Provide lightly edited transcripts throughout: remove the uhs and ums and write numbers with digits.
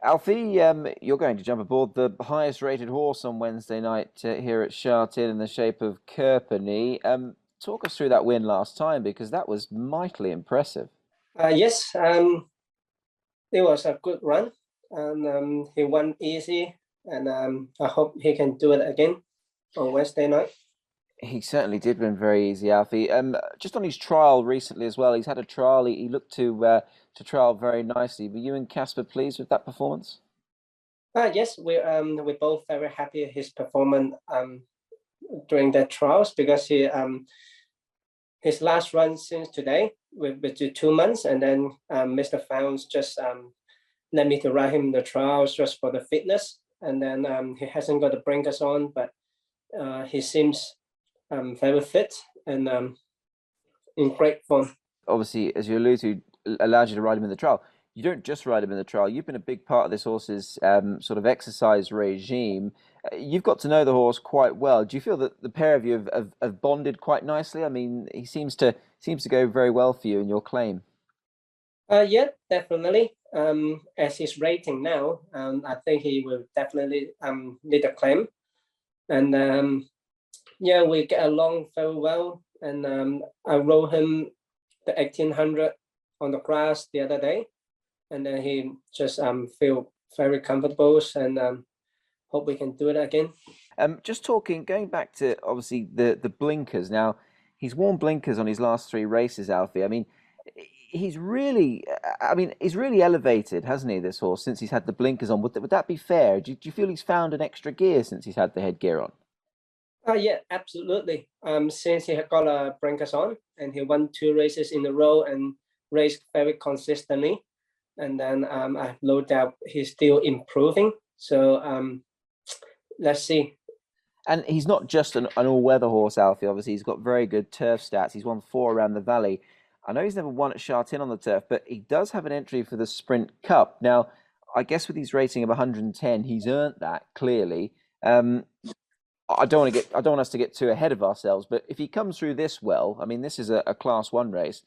Alfie, you're going to jump aboard the highest rated horse on Wednesday night here at Shartin in the shape of KURPANY. Talk us through that win last time because that was mightily impressive. Yes, it was a good run, and he won easy, and I hope he can do it again on Wednesday night. He certainly did win very easy, Alfie. Just on his trial recently as well, he's had a trial. He looked to trial very nicely. Were you and Casper pleased with that performance? Yes, we're both very happy with his performance during the trials because his last run since today with 2 months, and then Mr. Founds just let me to ride him in the trials just for the fitness, and then he hasn't got the blinkers on, but he seems very fit and in great form. Obviously, as you alluded to, allowed you to ride him in the trial. You don't just ride him in the trial. You've been a big part of this horse's sort of exercise regime. You've got to know the horse quite well. Do you feel that the pair of you have bonded quite nicely? I mean, he seems to go very well for you in your claim. Yeah, definitely. As his rating now, I think he will definitely lead a claim, and yeah, we get along very well. And I rode him the 1800 on the grass the other day, and then he just feel very comfortable, and hope we can do it again. Just going back to obviously the blinkers. Now, he's worn blinkers on his last three races, Alfie. I mean, he's really elevated, hasn't he, this horse, since he's had the blinkers on? Would that be fair? Do you feel he's found an extra gear since he's had the headgear on? Yeah, absolutely. Since he had got a blinkers on, and he won 2 races in a row and raced very consistently, and then I have no doubt he's still improving. So let's see. And he's not just an all-weather horse, Alfie. Obviously, he's got very good turf stats. He's won 4 around the valley. I know he's never won at Chartin on the turf, but he does have an entry for the Sprint Cup. Now, I guess with his rating of 110, he's earned that clearly. I don't want us to get too ahead of ourselves, but if he comes through this well, I mean, this is a Class One race.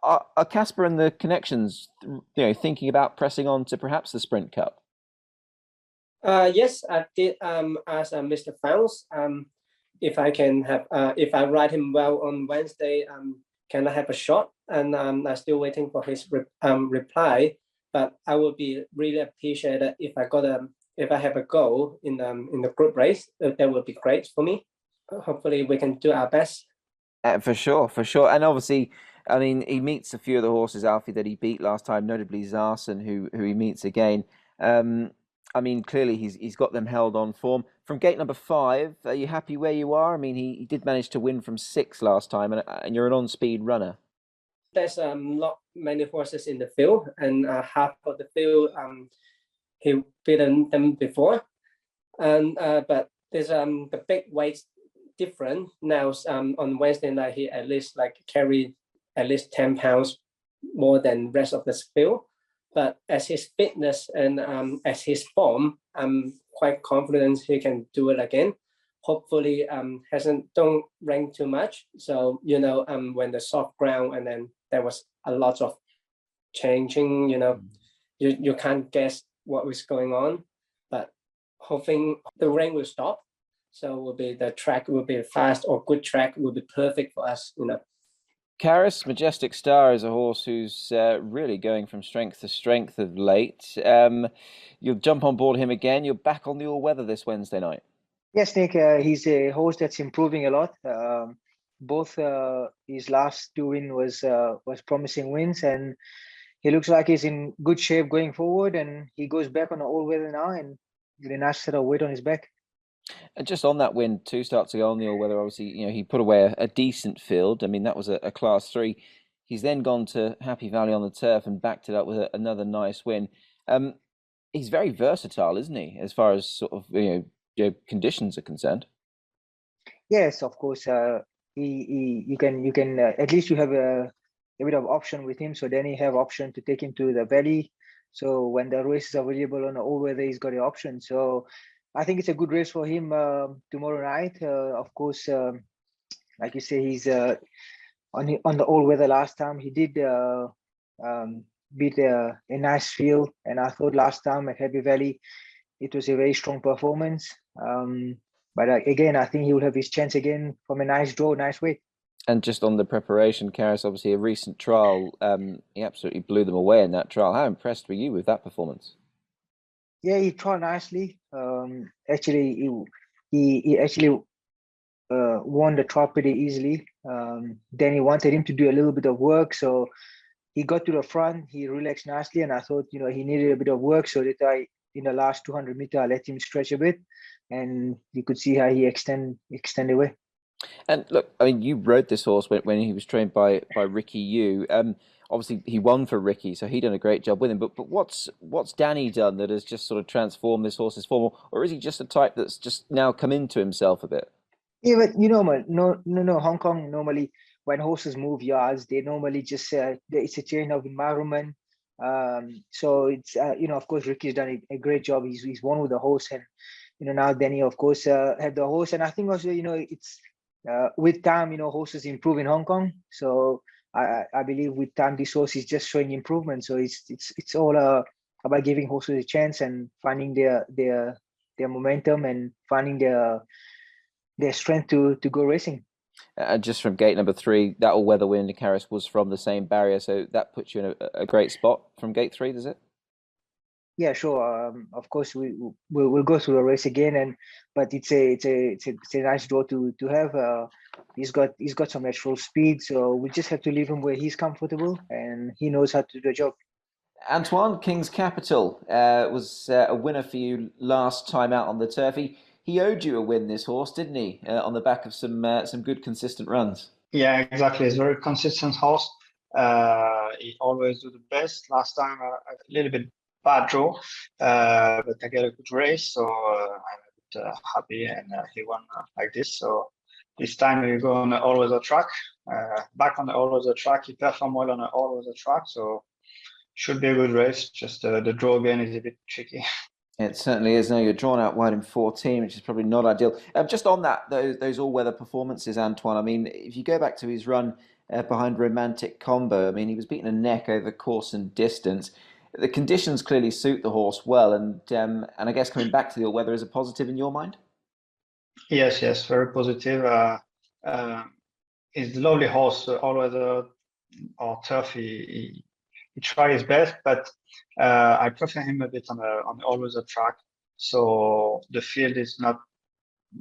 Are Casper and the connections, thinking about pressing on to perhaps the Sprint Cup? Yes, I did ask Mr. Founds if I can have if I ride him well on Wednesday, can I have a shot? And I'm still waiting for his reply. But I would be really appreciated if I have a goal in the group race. That would be great for me. Hopefully, we can do our best. For sure, for sure. And obviously, I mean, he meets a few of the horses, Alfie, that he beat last time, notably Zarson, who he meets again. Um, I mean, clearly he's got them held on form. From gate number 5, are you happy where you are? I mean, he did manage to win from 6 last time, and you're an on-speed runner. There's not many horses in the field, and half of the field he beaten them before, and but there's the big weight different now. On Wednesday night he at least like carried at least 10 pounds more than rest of the field, but as his fitness and as his form, I'm quite confident he can do it again. Hopefully hasn't don't rain too much, so when the soft ground, and then there was a lot of changing, you can't guess what was going on, but hoping the rain will stop, so the track will be fast, or good track will be perfect for us. Karis, Majestic Star, is a horse who's really going from strength to strength of late. You'll jump on board him again. You're back on the all-weather this Wednesday night. Yes, Nick, he's a horse that's improving a lot. Both his last 2 wins was promising wins, and he looks like he's in good shape going forward. And he goes back on the all-weather now, and really nice set of weight on his back. And just on that win, 2 starts ago on the all-weather, obviously, he put away a decent field. I mean, that was a Class 3. He's then gone to Happy Valley on the turf and backed it up with another nice win. He's very versatile, isn't he, as far as sort of conditions are concerned? Yes, of course. You can at least you have a bit of option with him. So then you have option to take him to the valley. So when the race is available on the all-weather, he's got the option. So I think it's a good race for him tomorrow night. Of course, like you say, he's on the all-weather last time. He did beat a nice field. And I thought last time at Happy Valley, it was a very strong performance. But again, I think he will have his chance again from a nice draw, nice weight. And just on the preparation, Karis, obviously a recent trial, he absolutely blew them away in that trial. How impressed were you with that performance? Yeah, he tried nicely. Actually, he actually won the trial pretty easily. Then he wanted him to do a little bit of work, so he got to the front. He relaxed nicely, and I thought, you know, he needed a bit of work, so that in the last 200 meters, I let him stretch a bit, and you could see how he extend away. And look, I mean, you rode this horse when he was trained by Ricky Yu. Obviously, he won for Ricky, so he done a great job with him. But what's Danny done that has just sort of transformed this horse's form, or is he just a type that's just now come into himself a bit? Yeah, but you know, man, no. Hong Kong normally, when horses move yards, they normally just it's a change of environment. So it's you know, of course, Ricky's done a great job. He's won with the horse, and you know, now Danny, of course, had the horse, and I think also, you know, it's with time, you know, horses improve in Hong Kong. So I believe with time, this horse is just showing improvement. So it's all about giving horses a chance and finding their momentum and finding their strength to go racing. And just from gate number 3, that all-weather win, Karis, was from the same barrier, so that puts you in a great spot from gate 3, does it? Yeah, sure. Of course, we'll go through the race again, but it's a nice draw to have. He's got some natural speed, so we just have to leave him where he's comfortable, and he knows how to do the job. Antoine, King's Capital, was a winner for you last time out on the turf. He owed you a win, this horse, didn't he? On the back of some good consistent runs. Yeah, exactly. It's a very consistent horse. He always do the best. Last time, a little bit bad draw, but I get a good race, so I'm a bit happy, and he won like this. So this time we go on the all-weather track. Back on the all-weather track, he performed well on the all-weather track, so should be a good race. Just the draw again is a bit tricky. It certainly is. Now you're drawn out wide in 14, which is probably not ideal. Just on that, those all-weather performances, Antoine. I mean, if you go back to his run behind Romantic Combo, I mean, he was beating a neck over course and distance. The conditions clearly suit the horse well, and I guess coming back to the all-weather is a positive in your mind. Yes, very positive. He's a lovely horse, all-weather or turf. He tried his best, but I prefer him a bit on the all-weather track. So the field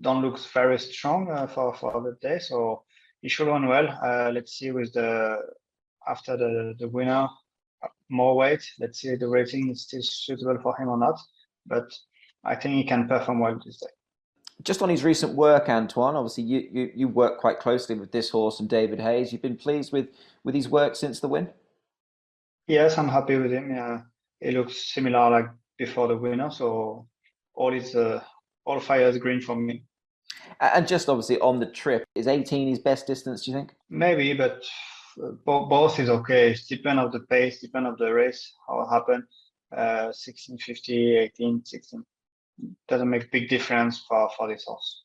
don't look very strong for the day. So he should run well. Let's see with after the winner, more weight. Let's see if the rating is still suitable for him or not. But I think he can perform well this day. Just on his recent work, Antoine, obviously you work quite closely with this horse and David Hayes. You've been pleased with his work since the win? Yes, I'm happy with him. Yeah, it looks similar like before the winner. So all fire is green for me. And just obviously on the trip, is 18 his best distance, do you think? Maybe, but both is okay. It depends on the pace, depends on the race, how it happened. 16:50, 18, 16. Doesn't make a big difference for this horse.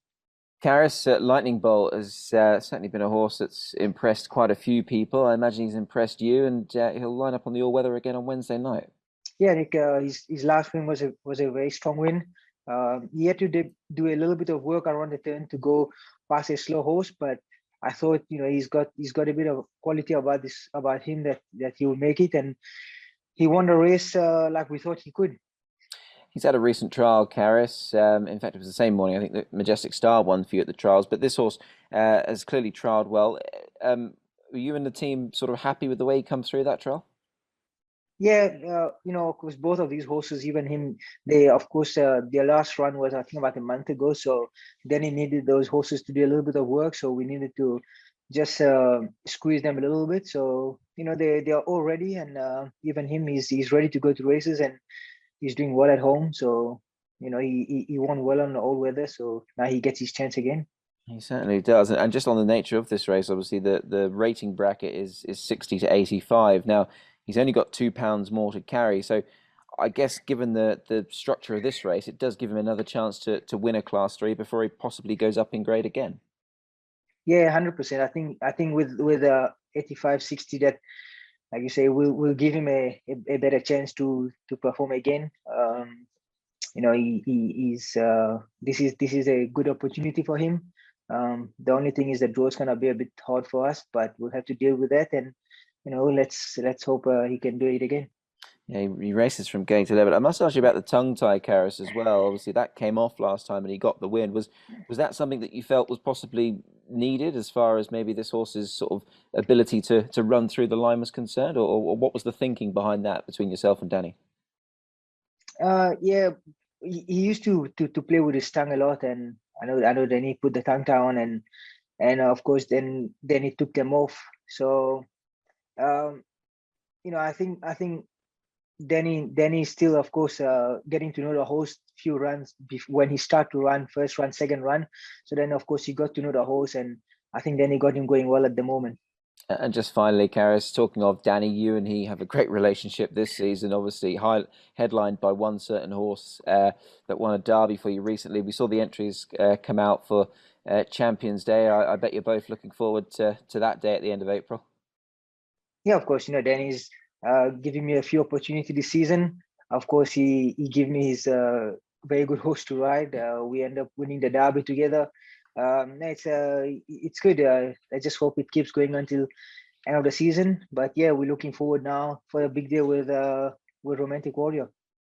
Karis, Lightning Bolt has certainly been a horse that's impressed quite a few people. I imagine he's impressed you, and he'll line up on the all-weather again on Wednesday night. Yeah, Nick, his last win was a very strong win. He had to do a little bit of work around the turn to go past a slow horse, but I thought, you know, he's got a bit of quality about him that he will make it, and he won the race like we thought he could. He's had a recent trial, Karis. In fact, it was the same morning. I think that Majestic Star won for you at the trials, but this horse has clearly trialled well. Were you and the team sort of happy with the way he come through that trial? Yeah, you know, of course, both of these horses, even him, their last run was, I think, about a month ago. So then he needed those horses to do a little bit of work. So we needed to just squeeze them a little bit. So, you know, they are all ready, and even him, he's ready to go to races, and he's doing well at home. So, you know, he won well on the all-weather. So now he gets his chance again. He certainly does. And just on the nature of this race, obviously the rating bracket is 60 to 85. Now, he's only got £2 more to carry. So I guess given the structure of this race, it does give him another chance to win a Class 3 before he possibly goes up in grade again. Yeah, 100%. I think with 85, 60, that like you say, we'll give him a better chance to perform again. You know, he's this is a good opportunity for him. The only thing is the draw is gonna be a bit hard for us, but we'll have to deal with that. And you know, let's hope he can do it again. Yeah, he races from going to level. I must ask you about the tongue tie, Karis, as well. Obviously, that came off last time, and he got the win. Was that something that you felt was possibly needed, as far as maybe this horse's sort of ability to run through the line was concerned, or what was the thinking behind that between yourself and Danny? Yeah, he used to play with his tongue a lot, and I know. Then he put the tongue tie on, and of course then he took them off. So you know, I think Danny still, of course, getting to know the horse few runs when he start to run, first run, second run. So then, of course, he got to know the horse, and I think Danny got him going well at the moment. And just finally, Karis, talking of Danny, you and he have a great relationship this season, obviously headlined by one certain horse that won a derby for you recently. We saw the entries come out for Champions Day. I bet you're both looking forward to that day at the end of April. Yeah, of course, you know, Danny's giving me a few opportunities this season. Of course, he gave me his very good horse to ride. We end up winning the derby together. It's good. I just hope it keeps going until end of the season. But yeah, we're looking forward now for a big day with Romantic Warrior.